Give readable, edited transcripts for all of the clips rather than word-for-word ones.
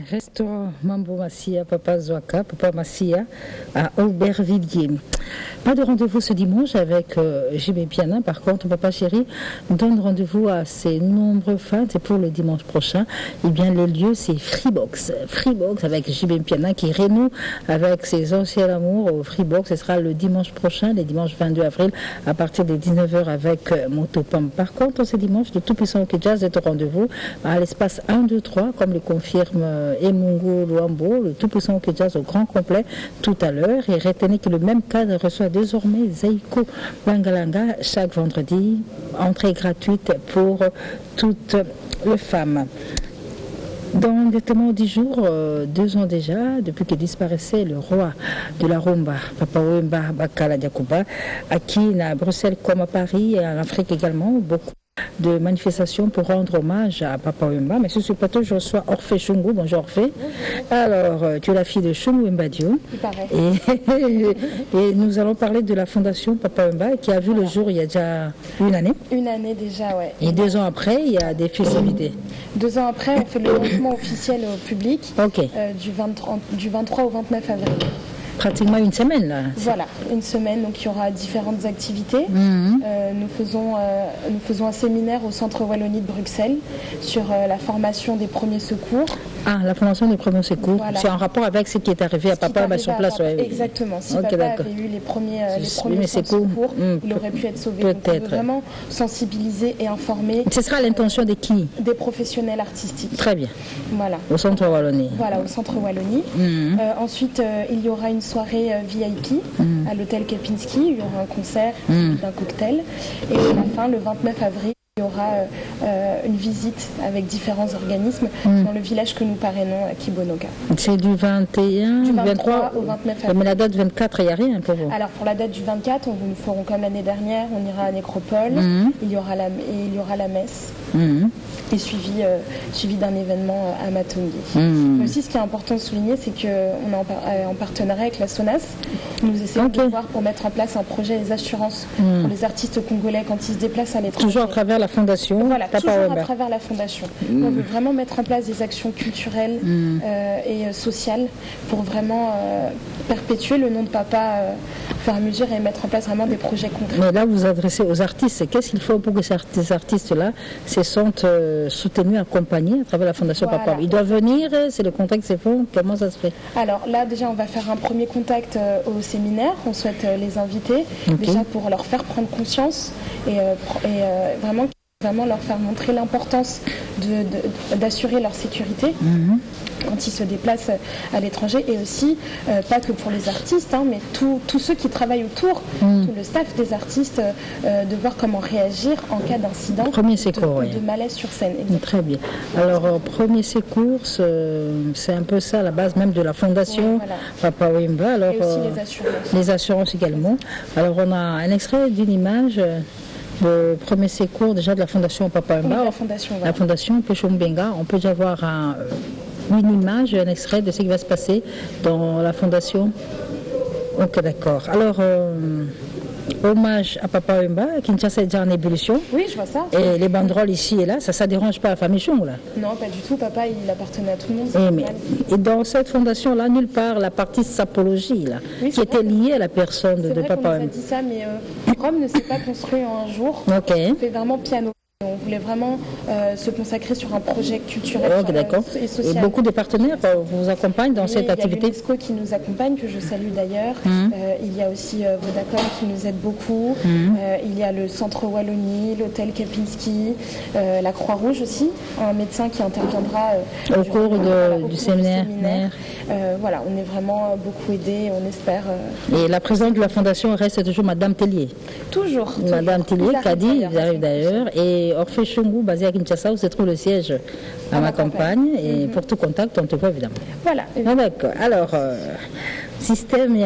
Restaurant Mambo Massia, Papa Zouaka, Papa Massia à Aubervilliers. Pas de rendez-vous ce dimanche avec JB Piana. Par contre, Papa Chéri donne rendez-vous à ses nombreux fans. Et pour le dimanche prochain, eh bien, le lieu, c'est Freebox. Freebox avec JB Piana qui renoue avec ses anciens amours au Freebox. Ce sera le dimanche prochain, le dimanche 22 avril, à partir des 19h avec Motopam. Par contre, ce dimanche, le tout-puissant Jazz est au rendez-vous à l'espace 1, 2, 3, comme le confirme Emungo Luambo, le tout-puissant Jazz au grand complet tout à l'heure. Et retenez que le même cadre reçoit désormais Zeiko Bangalanga chaque vendredi. Entrée gratuite pour toutes les femmes. Dans les témoins du jour, 2 ans déjà, depuis que disparaissait le roi de la rumba, Papa Wemba Bakala Diakouba, acquis à Bruxelles comme à Paris et en Afrique également, beaucoup de manifestations pour rendre hommage à Papa Wemba. Mais sur ce plateau, je reçois Orphée Chungu. Bonjour Orphée. Alors, tu es la fille de Chungu Wemba Dio. Et nous allons parler de la fondation Papa Wemba qui a vu le jour il y a déjà une année. Une année déjà, ouais. Et 2 ans après, il y a des festivités. 2 ans après, on fait le lancement officiel au public du 23 au 29 avril. Pratiquement une semaine là. Voilà, une semaine, donc il y aura différentes activités. Nous faisons un séminaire au Centre Wallonie de Bruxelles sur la formation des premiers secours. Ah, la formation des premiers secours, voilà. C'est en rapport avec ce qui est arrivé à Papa sur place. Exactement, si Papa avait eu les premiers secours, il aurait pu être sauvé. Peut-être. Vraiment sensibiliser et informer. Ce sera l'intention de qui? Des professionnels artistiques. Très bien. Voilà. Au Centre Wallonie. Voilà, au Centre Wallonie. Ensuite, il y aura une soirée VIP à l'hôtel Kempinski. Il y aura un concert, d'un cocktail. Et à la fin, le 29 avril, il y aura une visite avec différents organismes dans le village que nous parrainons à Kibonoga. C'est du 21, du 23 au 29 avril. Mais la date 24, il n'y a rien pour vous? Alors pour la date du 24, nous ferons comme l'année dernière, on ira à Nécropole, il y aura la messe. Et suivi d'un événement à Matongi. Mais aussi, ce qui est important de souligner, c'est qu'on est en partenariat avec la SONAS. Nous essayons de voir pour mettre en place un projet des assurances pour les artistes congolais quand ils se déplacent à l'étranger. Toujours à travers la fondation. Voilà, toujours à travers la fondation. On veut vraiment mettre en place des actions culturelles et sociales pour vraiment perpétuer le nom de Papa au fur et à mesure et mettre en place vraiment des projets concrets. Mais là, vous vous adressez aux artistes. Qu'est-ce qu'il faut pour que ces artistes-là se sentent soutenus, accompagnés à travers la Fondation Papa? Ils doivent venir, c'est le contact, c'est faux. Comment ça se fait? Alors là, déjà, on va faire un premier contact au séminaire. On souhaite les inviter, déjà pour leur faire prendre conscience et vraiment leur faire montrer l'importance d'assurer leur sécurité quand ils se déplacent à l'étranger, et aussi pas que pour les artistes, mais tous ceux qui travaillent autour, tout le staff des artistes, de voir comment réagir en cas d'incident de malaise sur scène. Très bien. Alors, premier secours, c'est un peu ça la base même de la fondation Papa Wemba. Alors, et aussi les assurances. Les assurances également. Alors, on a un extrait d'une image. Le premier secours déjà de la fondation Papa Wemba, la fondation Pechombenga. On peut déjà voir une image, un extrait de ce qui va se passer dans la fondation. Ok, d'accord. Alors, hommage à Papa Wemba, Kinshasa est déjà en ébullition. Oui, je vois ça. Et les banderoles ici et là, ça ne dérange pas la famille Chung, là? Non, pas du tout. Papa, il appartenait à tout le monde. Et dans cette fondation-là, nulle part, la partie sapologie, là, qui était liée à la personne de Papa Wemba. C'est vrai qu'on nous a dit ça, mais Rome ne s'est pas construit en un jour. On fait vraiment piano. On voulait vraiment se consacrer sur un projet culturel et social. Et beaucoup de partenaires vous accompagnent dans cette activité. Il y a l'UNESCO qui nous accompagne, que je salue d'ailleurs. Il y a aussi Vodacom qui nous aide beaucoup. Il y a le Centre Wallonie, l'hôtel Kempinski, la Croix-Rouge aussi, un médecin qui interviendra au cours du séminaire. Voilà, on est vraiment beaucoup aidés, on espère. Et la présidente de la fondation reste toujours Madame Tellier. Toujours. Madame Tellier, Kadi, ils arrivent d'ailleurs. Et Orphée Chungu, basé à Kinshasa, où se trouve le siège à ma campagne. Et pour tout contact, on te voit évidemment. Voilà. D'accord. Alors, système,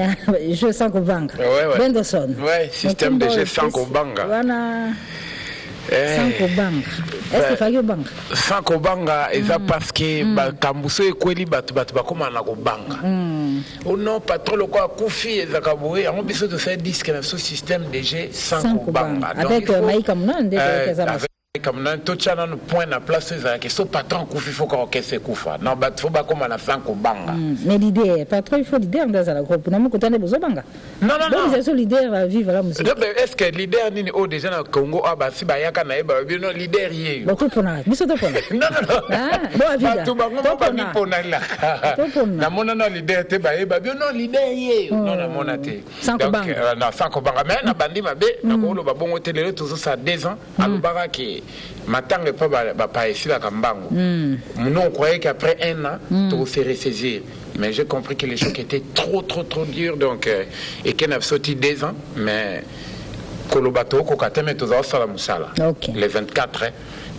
je sens qu'on banque. Benderson. Oui, système de jeu sans qu'on banque. Voilà. Est-ce qu'il fallait banque? Sans qu'on banque, c'est parce que Kambuso et Kweli bakoma na ko banque. Oh non, pas trop le quoi, Koufi et Zakaboué, on peut se faire disque dans ce système de jeu sans qu'on banque. Avec Maïka Mounan, comme un tout chana nous point na place que ce patron koufi faut qu'on caisse koufa non bah faut pas comme on a fait un banga mais l'idée patron il faut leader dans la groupe non ko tane bozo banga non donc c'est leader vivre la musique est-ce que leader nini au déjà na Congo aba si ba yaka na eba bien non leader yé beaucoup pona biso to pona non ah bon vida to bango ba ni pona la na mona na leader te ba eba bien non leader yé non na mona te donc na sanko banga mais na bandi mabe na ko lo ba bongo telele toujours ça 2 ans alobaka ki matanga pas ici la Kambango. Nous on croyait qu'après 1 an, tout s'est ressaisir. Mais j'ai compris que les chocs étaient trop durs. Donc, et qu'on a sauté 2 ans, mais Kolobato, Kokateme, tout ça, la Moussala. Les 24,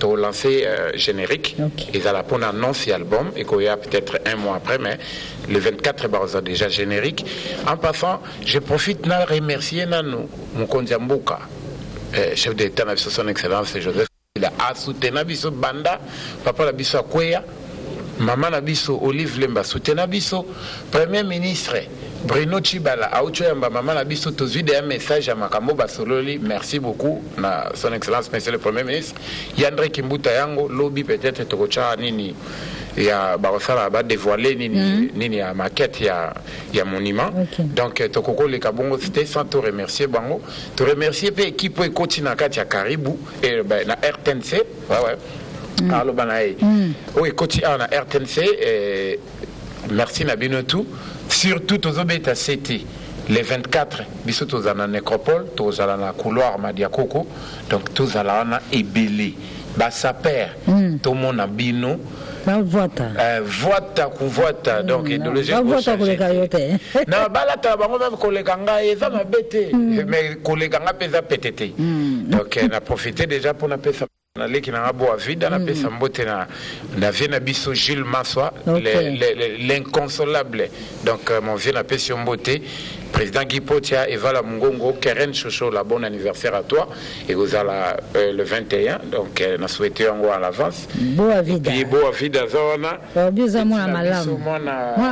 tu as lancé générique. Ils ont pour annonce album, et qu'il y a peut-être 1 mois après, mais le 24, ils ont déjà générique. En passant, je profite de remercier mon Kondiambuka, chef d'État, son Excellence Joseph. Il a soutenu biso banda papa la biso Kweya maman la biso Olive Lemba soutenu biso premier ministre Bruno Chibala a ochoyamba maman la biso tozui un message à makambo basololi merci beaucoup na son excellence monsieur le premier ministre Yandre Kimbuta yango lobby peut-être tokocha nini ya barosala ba dévoiler nini ya maquette ya monument donc tokoko le kabongo c'était sans te remercier bango te remercier pe équipe e continue kati ya Caribou et na RTNC ouais allo banae oui continue na RTNC merci na binotou surtout tozobeta CT les 24 biso tozana nécropole tozala na couloir Madiakoko donc tozala na ebele ba saper to mona bino voita kuvoita donc idéologie voita koleka yote na balata bango même koleka ngai eza mabete mais koleka nga peza pétété donc na profiter déjà pour na pesa na leki na boa vida na pesa mbote na vient biso Gilles Maswa l'inconsolable donc mon vieux na pesa mbote président Guy Potia et Vala Mungongo Keren Chocho la bon anniversaire à toi et vous allez le 21 donc na souhaité en à l'avance boa vida et boa vida zona bien moi malamu moi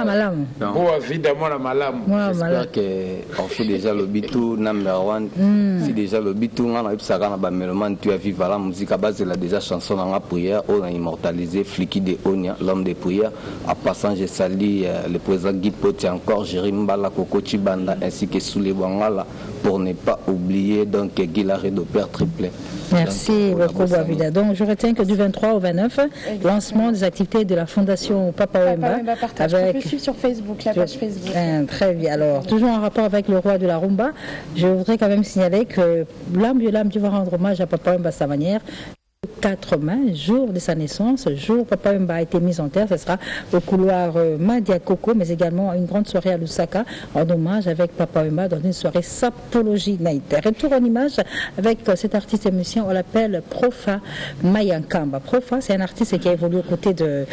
malamu boa vida moi malamu j'espère que on fait déjà le bitou number 1 si déjà le bitou on a ça na ba meloman tu as vivre la musique à base de la déjà chanson dans la prière on a immortalisé Fliki de Onia l'homme des prières en passant je salue le président Guy Potia encore Jérémy Bala Koko Chibanda ainsi que sous les Bangala pour ne pas oublier donc Guilare de Père Triplet. Merci beaucoup Boavida. Donc je retiens que du 23 au 29, lancement des activités de la Fondation Papa Wemba. Avec... On peut suivre sur Facebook, la page Facebook. Très bien. Alors toujours en rapport avec le roi de la rumba, je voudrais quand même signaler que l'âme va rendre hommage à Papa Wemba à sa manière. 4 mai, jour de sa naissance, jour Papa Wemba a été mis en terre, ce sera au couloir Madiakoko, mais également une grande soirée à Lusaka en hommage avec Papa Wemba dans une soirée Sapologie Night. Retour en image avec cet artiste et musicien, on l'appelle Profa Mayankamba. Profa, c'est un artiste qui a évolué aux côtés de